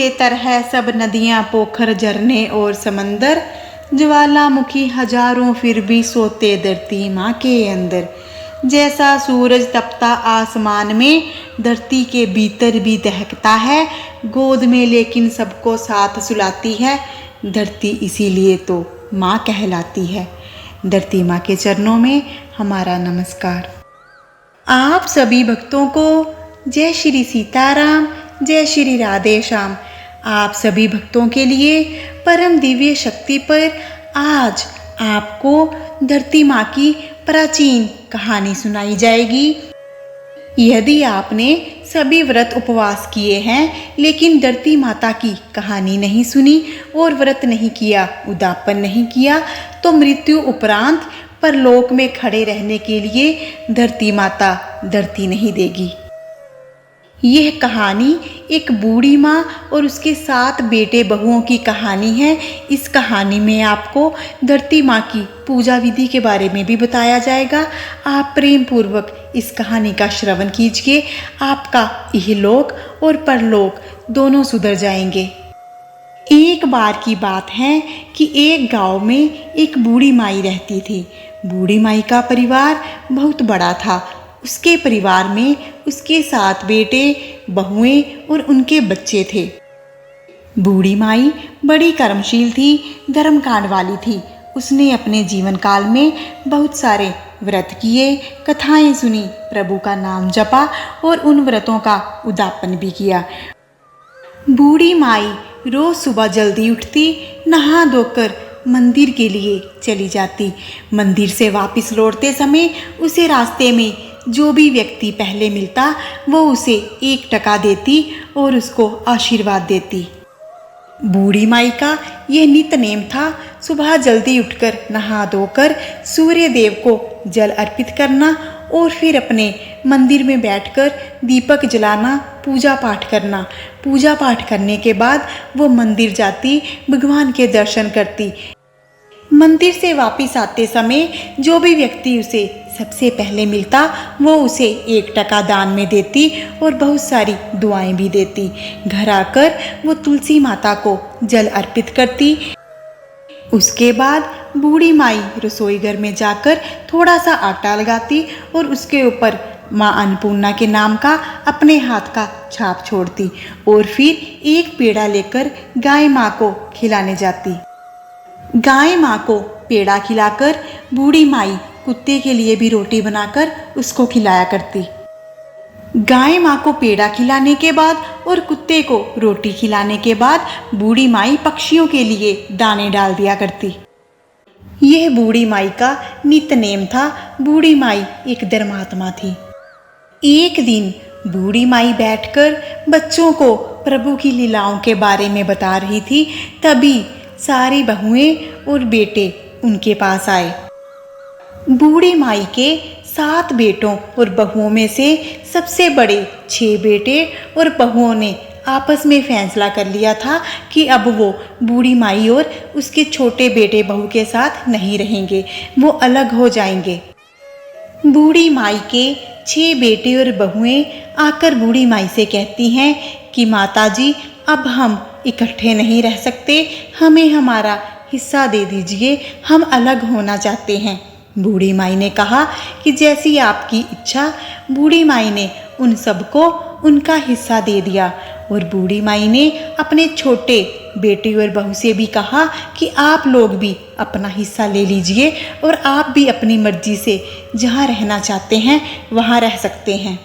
से तरह सब नदियाँ, पोखर, झरने और समंदर, ज्वालामुखी हजारों फिर भी सोते धरती माँ के अंदर। जैसा सूरज तपता आसमान में, धरती के भीतर भी दहकता है, गोद में लेकिन सबको साथ सुलाती है, धरती इसीलिए तो माँ कहलाती है। धरती माँ के चरणों में हमारा नमस्कार। आप सभी भक्तों को जय श्री सीताराम, जय श्री राधे श्याम। आप सभी भक्तों के लिए परम दिव्य शक्ति पर आज आपको धरती माँ की प्राचीन कहानी सुनाई जाएगी। यदि आपने सभी व्रत उपवास किए हैं लेकिन धरती माता की कहानी नहीं सुनी और व्रत नहीं किया, उद्यापन नहीं किया, तो मृत्यु उपरांत परलोक में खड़े रहने के लिए धरती माता धरती नहीं देगी। यह कहानी एक बूढ़ी माँ और उसके 7 बेटे बहुओं की कहानी है। इस कहानी में आपको धरती माँ की पूजा विधि के बारे में भी बताया जाएगा। आप प्रेम पूर्वक इस कहानी का श्रवण कीजिए, आपका इहलोक और परलोक दोनों सुधर जाएंगे। एक बार की बात है कि एक गांव में एक बूढ़ी माई रहती थी। बूढ़ी माई का परिवार बहुत बड़ा था। उसके परिवार में उसके 7 बेटे, बहुएं और उनके बच्चे थे। बूढ़ी माई बड़ी कर्मशील थी, धर्मकांड वाली थी। उसने अपने जीवन काल में बहुत सारे व्रत किए, कथाएं सुनी, प्रभु का नाम जपा और उन व्रतों का उद्यापन भी किया। बूढ़ी माई रोज सुबह जल्दी उठती, नहा धोकर मंदिर के लिए चली जाती। मंदिर से वापस लौटते समय उसे रास्ते में जो भी व्यक्ति पहले मिलता वो उसे 1 टका देती और उसको आशीर्वाद देती। बूढ़ी माई का यह नित्य नेम था, सुबह जल्दी उठकर नहा धोकर सूर्य देव को जल अर्पित करना और फिर अपने मंदिर में बैठकर दीपक जलाना, पूजा पाठ करना। पूजा पाठ करने के बाद वो मंदिर जाती, भगवान के दर्शन करती। मंदिर से वापस आते समय जो भी व्यक्ति उसे सबसे पहले मिलता वो उसे 1 टका दान में देती और बहुत सारी दुआएं भी देती। घर आकर वो तुलसी माता को जल अर्पित करती। उसके बाद बूढ़ी माई रसोई घर में जाकर थोड़ा सा आटा लगाती और उसके ऊपर माँ अन्नपूर्णा के नाम का अपने हाथ का छाप छोड़ती और फिर एक पेड़ा लेकर गाय माँ को खिलाने जाती। गाय माँ को पेड़ा खिलाकर बूढ़ी माई कुत्ते के लिए भी रोटी बनाकर उसको खिलाया करती। गाय माँ को पेड़ा खिलाने के बाद और कुत्ते को रोटी खिलाने के बाद बूढ़ी माई पक्षियों के लिए दाने डाल दिया करती। यह बूढ़ी माई का नित्य नेम था। बूढ़ी माई एक धर्मात्मा थी। एक दिन बूढ़ी माई बैठकर बच्चों को प्रभु की लीलाओं के बारे में बता रही थी। तभी सारी बहुएं और बेटे उनके पास आए। बूढ़ी माई के 7 बेटों और बहुओं में से सबसे बड़े 6 बेटे और बहुओं ने आपस में फैसला कर लिया था कि अब वो बूढ़ी माई और उसके छोटे बेटे बहू के साथ नहीं रहेंगे, वो अलग हो जाएंगे। बूढ़ी माई के 6 बेटे और बहुएं आकर बूढ़ी माई से कहती हैं कि माताजी, अब हम इकट्ठे नहीं रह सकते, हमें हमारा हिस्सा दे दीजिए, हम अलग होना चाहते हैं। बूढ़ी माई ने कहा कि जैसी आपकी इच्छा। बूढ़ी माई ने उन सबको उनका हिस्सा दे दिया और बूढ़ी माई ने अपने छोटे बेटे और बहू से भी कहा कि आप लोग भी अपना हिस्सा ले लीजिए और आप भी अपनी मर्जी से जहाँ रहना चाहते हैं वहाँ रह सकते हैं।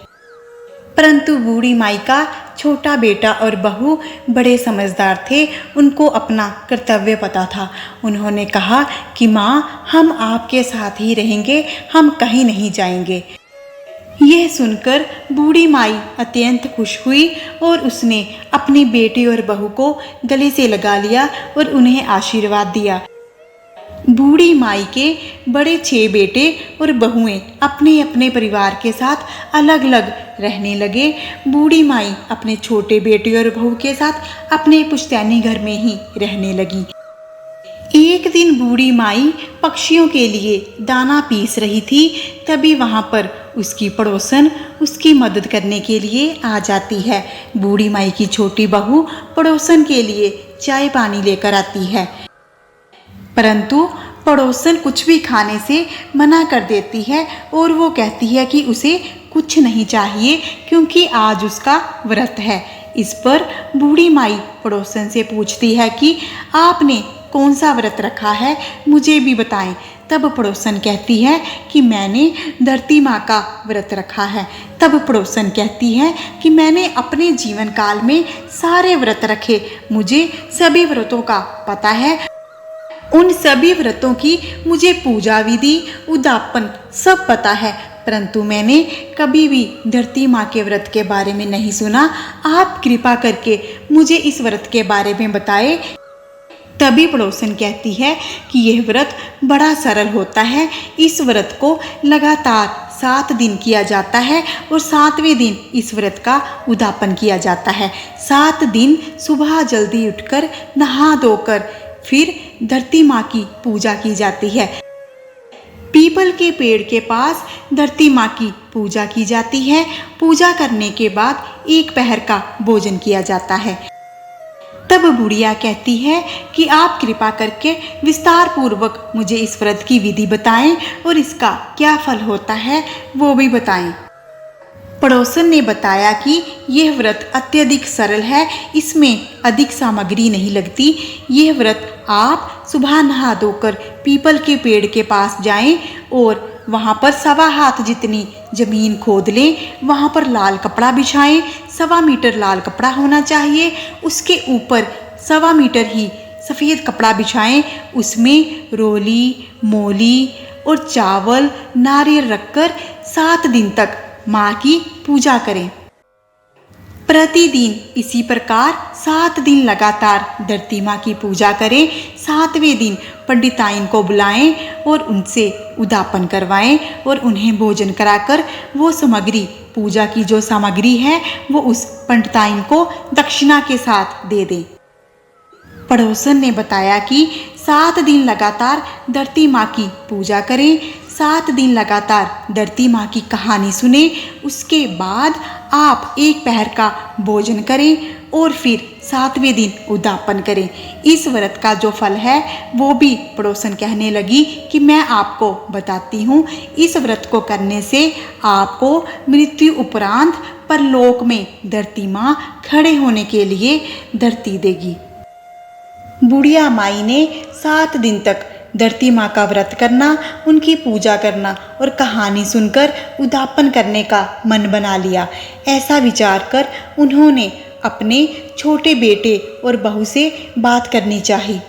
परंतु बूढ़ी माई का छोटा बेटा और बहू बड़े समझदार थे, उनको अपना कर्तव्य पता था। उन्होंने कहा कि माँ, हम आपके साथ ही रहेंगे, हम कहीं नहीं जाएंगे। यह सुनकर बूढ़ी माई अत्यंत खुश हुई और उसने अपने बेटे और बहू को गले से लगा लिया और उन्हें आशीर्वाद दिया। बूढ़ी माई के बड़े 6 बेटे और बहुएं अपने अपने परिवार के साथ अलग अलग रहने लगे। बूढ़ी माई अपने छोटे बेटे और बहू के साथ अपने पुश्तैनी घर में ही रहने लगी। एक दिन बूढ़ी माई पक्षियों के लिए दाना पीस रही थी। तभी वहाँ पर उसकी पड़ोसन उसकी मदद करने के लिए आ जाती है। बूढ़ी माई की छोटी बहू पड़ोसन के लिए चाय पानी लेकर आती है, परंतु पड़ोसन कुछ भी खाने से मना कर देती है और वो कहती है कि उसे कुछ नहीं चाहिए क्योंकि आज उसका व्रत है। इस पर बूढ़ी माई पड़ोसन से पूछती है कि आपने कौन सा व्रत रखा है, मुझे भी बताएं। तब पड़ोसन कहती है कि मैंने धरती माँ का व्रत रखा है। तब पड़ोसन कहती है कि मैंने अपने जीवन काल में सारे व्रत रखे, मुझे सभी व्रतों का पता है, उन सभी व्रतों की मुझे पूजा विधि उद्यापन सब पता है, परंतु मैंने कभी भी धरती माँ के व्रत के बारे में नहीं सुना। आप कृपा करके मुझे इस व्रत के बारे में बताएं। तभी पड़ोसन कहती है कि यह व्रत बड़ा सरल होता है। इस व्रत को लगातार 7 दिन किया जाता है और 7वें दिन इस व्रत का उद्यापन किया जाता है। 7 दिन सुबह जल्दी उठकर नहा धोकर फिर धरती माँ की पूजा की जाती है। पीपल के पेड़ के पास धरती माँ की पूजा की जाती है। पूजा करने के बाद एक पहर का भोजन किया जाता है। तब बुढ़िया कहती है कि आप कृपा करके विस्तार पूर्वक मुझे इस व्रत की विधि बताएं और इसका क्या फल होता है वो भी बताएं। पड़ोसन ने बताया कि यह व्रत अत्यधिक सरल है, इसमें अधिक सामग्री नहीं लगती। यह व्रत आप सुबह नहा धोकर पीपल के पेड़ के पास जाएं और वहाँ पर 1.25 हाथ जितनी जमीन खोद लें, वहाँ पर लाल कपड़ा बिछाएं। 1.25 मीटर लाल कपड़ा होना चाहिए, उसके ऊपर 1.25 मीटर ही सफ़ेद कपड़ा बिछाएं। उसमें रोली, मोली और चावल, नारियल रखकर 7 दिन तक माँ की पूजा करें। प्रतिदिन इसी प्रकार 7 दिन लगातार धरती माँ की पूजा करें। 7वें दिन पंडिताइन को बुलाएं और उनसे उद्यापन करवाएं और उन्हें भोजन कराकर वो सामग्री, पूजा की जो सामग्री है वो उस पंडिताइन को दक्षिणा के साथ दे दें। पड़ोसन ने बताया कि 7 दिन लगातार धरती माँ की पूजा करें, 7 दिन लगातार धरती माँ की कहानी सुने, उसके बाद आप एक पहर का भोजन करें और फिर 7वें दिन उद्यापन करें। इस व्रत का जो फल है वो भी पड़ोसन कहने लगी कि मैं आपको बताती हूँ। इस व्रत को करने से आपको मृत्यु उपरांत परलोक में धरती माँ खड़े होने के लिए धरती देगी। बुढ़िया माई ने 7 दिन तक धरती माँ का व्रत करना, उनकी पूजा करना और कहानी सुनकर उद्यापन करने का मन बना लिया। ऐसा विचार कर उन्होंने अपने छोटे बेटे और बहू से बात करनी चाहिए।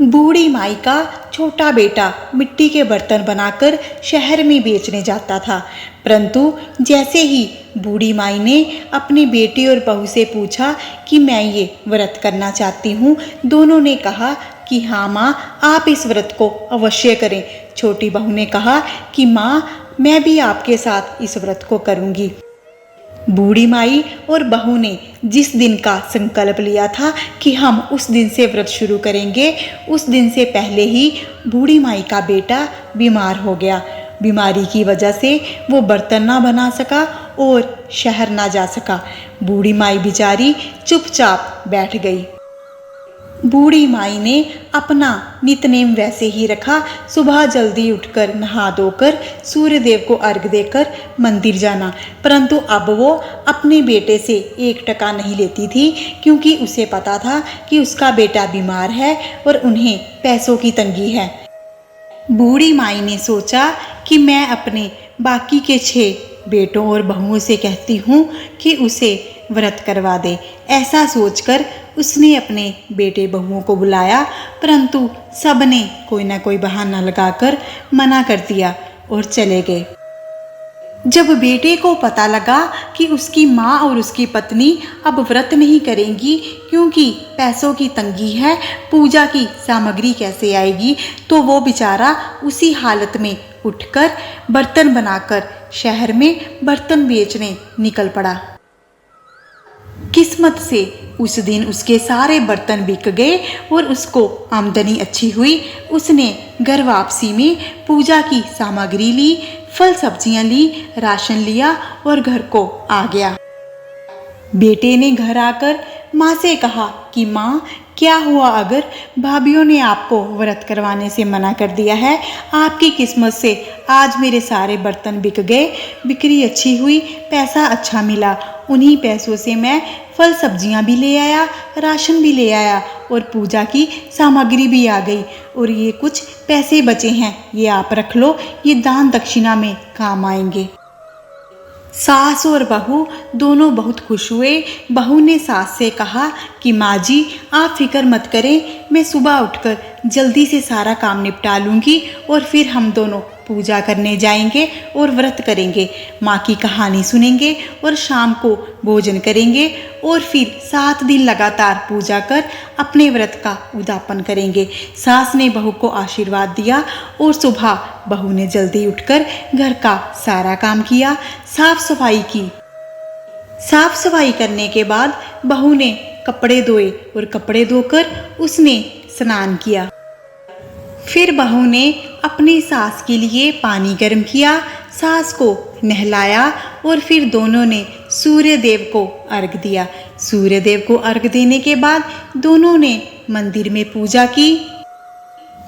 बूढ़ी माई का छोटा बेटा मिट्टी के बर्तन बनाकर शहर में बेचने जाता था, परंतु जैसे ही बूढ़ी माई ने अपने बेटे और बहू से पूछा कि मैं ये व्रत करना चाहती हूँ, दोनों ने कहा कि हाँ माँ, आप इस व्रत को अवश्य करें। छोटी बहू ने कहा कि माँ, मैं भी आपके साथ इस व्रत को करूँगी। बूढ़ी माई और बहू ने जिस दिन का संकल्प लिया था कि हम उस दिन से व्रत शुरू करेंगे, उस दिन से पहले ही बूढ़ी माई का बेटा बीमार हो गया। बीमारी की वजह से वो बर्तन ना बना सका और शहर ना जा सका। बूढ़ी माई बेचारी चुपचाप बैठ गई। बूढ़ी माई ने अपना नित्यनेम वैसे ही रखा। सुबह जल्दी उठकर नहा धोकर सूर्यदेव को अर्घ्य देकर मंदिर जाना, परंतु अब वो अपने बेटे से 1 टका नहीं लेती थी, क्योंकि उसे पता था कि उसका बेटा बीमार है और उन्हें पैसों की तंगी है। बूढ़ी माई ने सोचा कि मैं अपने बाकी के 6 बेटों और बहुओं से कहती हूँ कि उसे व्रत करवा दे। ऐसा सोचकर उसने अपने बेटे बहुओं को बुलाया, परंतु सबने कोई ना कोई बहाना लगाकर मना कर दिया और चले गए। जब बेटे को पता लगा कि उसकी माँ और उसकी पत्नी अब व्रत नहीं करेंगी क्योंकि पैसों की तंगी है, पूजा की सामग्री कैसे आएगी, तो वो बेचारा उसी हालत में उठकर बर्तन बनाकर शहर में बर्तन बेचने निकल पड़ा। किस्मत से उस दिन उसके सारे बर्तन बिक गए और उसको आमदनी अच्छी हुई। उसने घर वापसी में पूजा की सामग्री ली, फल सब्जियां ली, राशन लिया और घर को आ गया। बेटे ने घर आकर माँ से कहा कि माँ, क्या हुआ अगर भाभीियों ने आपको व्रत करवाने से मना कर दिया है? आपकी किस्मत से आज मेरे सारे बर्तन बिक गए, बिक्री अच्छी हुई, पैसा अच्छा मिला। उन्हीं पैसों से मैं फल सब्जियां भी ले आया, राशन भी ले आया और पूजा की सामग्री भी आ गई। और ये कुछ पैसे बचे हैं, ये आप रख लो, ये दान दक्षिणा में काम आएंगे। सास और बहू दोनों बहुत खुश हुए। बहू ने सास से कहा कि माँ जी, आप फिक्र मत करें, मैं सुबह उठकर जल्दी से सारा काम निपटा लूँगी और फिर हम दोनों पूजा करने जाएंगे और व्रत करेंगे, माँ की कहानी सुनेंगे और शाम को भोजन करेंगे और फिर 7 दिन लगातार पूजा कर अपने व्रत का उद्यापन करेंगे। सास ने बहू को आशीर्वाद दिया और सुबह बहू ने जल्दी उठकर घर का सारा काम किया, साफ सफाई की। साफ सफाई करने के बाद बहू ने कपड़े धोए और कपड़े धोकर उसने स्नान किया। फिर बहू ने अपनी सास के लिए पानी गर्म किया, सास को नहलाया और फिर दोनों ने सूर्य देव को अर्घ दिया। सूर्य देव को अर्घ देने के बाद दोनों ने मंदिर में पूजा की।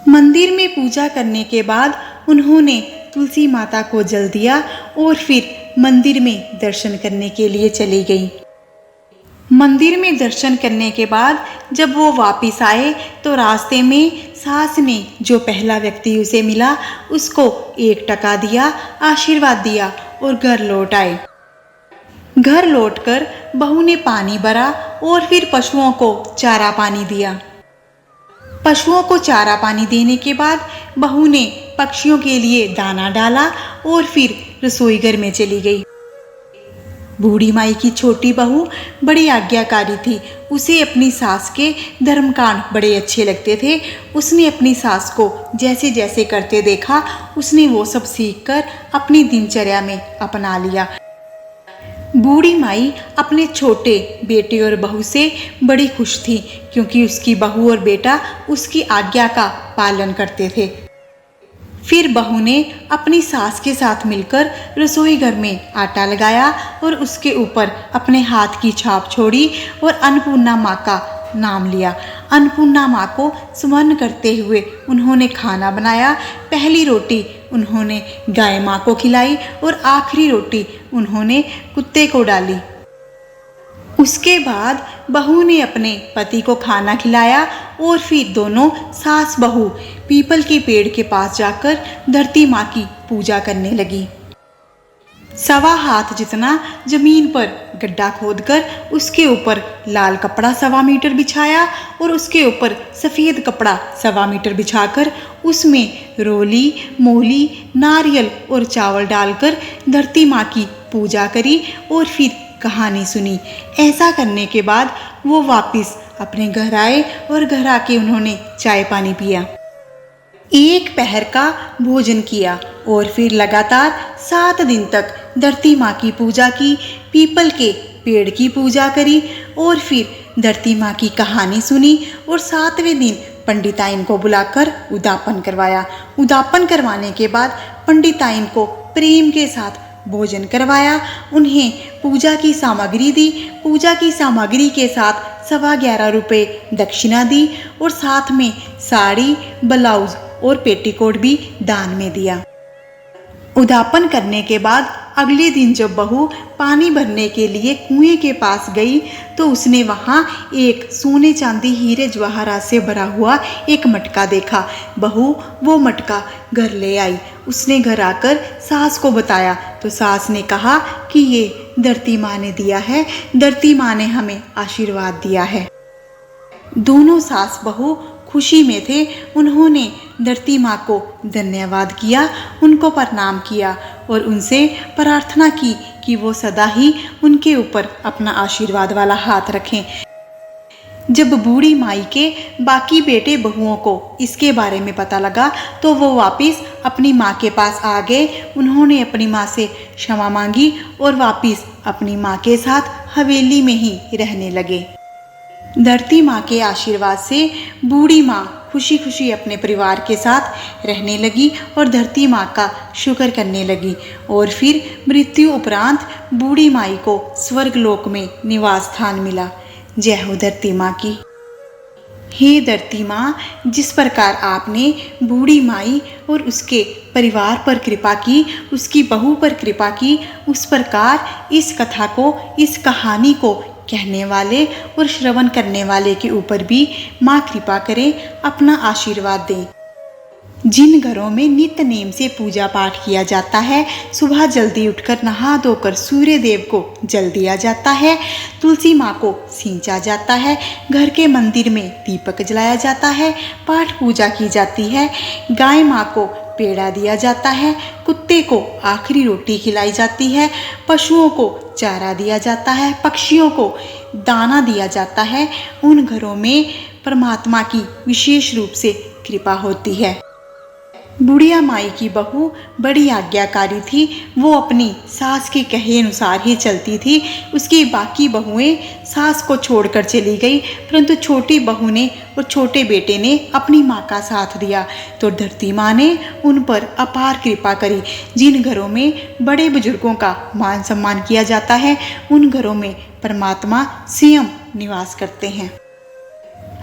मंदिर में पूजा करने के बाद उन्होंने तुलसी माता को जल दिया और फिर मंदिर में दर्शन करने के लिए चली गई। मंदिर में दर्शन करने के बाद जब वो वापस आए तो रास्ते में सास ने जो पहला व्यक्ति उसे मिला उसको 1 टका दिया, आशीर्वाद दिया और घर लौट आए। घर लौटकर बहू ने पानी भरा और फिर पशुओं को चारा पानी दिया। पशुओं को चारा पानी देने के बाद बहू ने पक्षियों के लिए दाना डाला और फिर रसोई घर में चली गई। बूढ़ी माई की छोटी बहू बड़ी आज्ञाकारी थी। उसे अपनी सास के धर्मकांड बड़े अच्छे लगते थे। उसने अपनी सास को जैसे जैसे करते देखा, उसने वो सब सीखकर अपनी दिनचर्या में अपना लिया। बूढ़ी माई अपने छोटे बेटे और बहू से बड़ी खुश थी क्योंकि उसकी बहू और बेटा उसकी आज्ञा का पालन करते थे। फिर बहू ने अपनी सास के साथ मिलकर रसोई घर में आटा लगाया और उसके ऊपर अपने हाथ की छाप छोड़ी और अन्नपूर्णा माँ का नाम लिया। अन्नपूर्णा माँ को स्मरण करते हुए उन्होंने खाना बनाया। पहली रोटी उन्होंने गाय माँ को खिलाई और आखिरी रोटी उन्होंने कुत्ते को डाली। उसके बाद बहू ने अपने पति को खाना खिलाया और फिर दोनों सास बहू पीपल के पेड़ के पास जाकर धरती माँ की पूजा करने लगी। 1.25 हाथ जितना जमीन पर गड्ढा खोदकर उसके ऊपर लाल कपड़ा 1.25 मीटर बिछाया और उसके ऊपर सफ़ेद कपड़ा 1.25 मीटर बिछाकर उसमें रोली, मोली, नारियल और चावल डालकर धरती माँ की पूजा करी और फिर कहानी सुनी। ऐसा करने के बाद वो वापस अपने घर आए और घर आके उन्होंने चाय पानी पिया। 1 पहर का भोजन किया और फिर लगातार 7 दिन तक धरती माँ की पूजा की, पीपल के पेड़ की पूजा करी और फिर धरती माँ की कहानी सुनी और 7वें दिन पंडिताइन को बुलाकर उद्यापन करवाया। उद्यापन करवाने के बाद पंडिताइन को प्रेम के साथ भोजन करवाया। उन्हें पूजा की सामग्री दी। पूजा की सामग्री के साथ 11.25 रुपये दक्षिणा दी और साथ में साड़ी, ब्लाउज और पेटीकोट भी दान में दिया। उद्यापन करने के बाद अगले दिन जब बहू पानी भरने के लिए कुएं के पास गई तो उसने वहाँ एक सोने चांदी हीरे जवाहरात से भरा हुआ एक मटका देखा। बहू वो मटका घर ले आई। उसने घर आकर सास को बताया तो सास ने कहा कि ये धरती माँ ने दिया है, धरती माँ ने हमें आशीर्वाद दिया है। दोनों सास बहू खुशी में थे। उन्होंने धरती माँ को धन्यवाद किया, उनको प्रणाम किया और उनसे प्रार्थना की कि वो सदा ही उनके ऊपर अपना आशीर्वाद वाला हाथ रखें। जब बूढ़ी माई के बाकी बेटे बहुओं को इसके बारे में पता लगा तो वो वापस अपनी माँ के पास आ गए। उन्होंने अपनी माँ से क्षमा मांगी और वापस अपनी माँ के साथ हवेली में ही रहने लगे। धरती माँ के आशीर्वाद से बूढ़ी माँ खुशी खुशी अपने परिवार के साथ रहने लगी और धरती माँ का शुक्र करने लगी। और फिर मृत्यु उपरांत बूढ़ी माई को स्वर्गलोक में निवास स्थान मिला। जय हो धरती माँ की। हे धरती माँ, जिस प्रकार आपने बूढ़ी माई और उसके परिवार पर कृपा की, उसकी बहू पर कृपा की, उस प्रकार इस कथा को, इस कहानी को कहने वाले और श्रवण करने वाले के ऊपर भी माँ कृपा करें, अपना आशीर्वाद दें। जिन घरों में नित्य नेम से पूजा पाठ किया जाता है, सुबह जल्दी उठकर नहा धोकर सूर्य देव को जल दिया जाता है, तुलसी माँ को सींचा जाता है, घर के मंदिर में दीपक जलाया जाता है, पाठ पूजा की जाती है, गाय माँ को पेड़ा दिया जाता है, कुत्ते को आखिरी रोटी खिलाई जाती है, पशुओं को चारा दिया जाता है, पक्षियों को दाना दिया जाता है, उन घरों में परमात्मा की विशेष रूप से कृपा होती है। बुढ़िया माई की बहू बड़ी आज्ञाकारी थी। वो अपनी सास के कहे अनुसार ही चलती थी। उसकी बाकी बहुएं सास को छोड़कर चली गई, परंतु छोटी बहू ने और छोटे बेटे ने अपनी माँ का साथ दिया, तो धरती माँ ने उन पर अपार कृपा करी। जिन घरों में बड़े बुजुर्गों का मान सम्मान किया जाता है, उन घरों में परमात्मा स्वयं निवास करते हैं।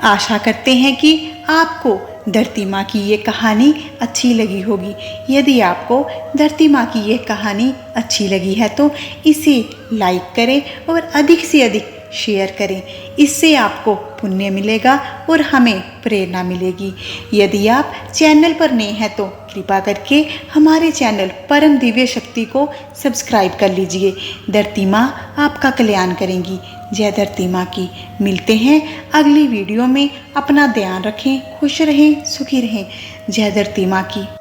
आशा करते हैं कि आपको धरती माँ की ये कहानी अच्छी लगी होगी। यदि आपको धरती माँ की ये कहानी अच्छी लगी है तो इसे लाइक करें और अधिक से अधिक शेयर करें। इससे आपको पुण्य मिलेगा और हमें प्रेरणा मिलेगी। यदि आप चैनल पर नए हैं तो कृपा करके हमारे चैनल परम दिव्य शक्ति को सब्सक्राइब कर लीजिए। धरती माँ आपका कल्याण करेंगी। जय धरती माँ की। मिलते हैं अगली वीडियो में। अपना ध्यान रखें, खुश रहें, सुखी रहें। जय धरती माँ की।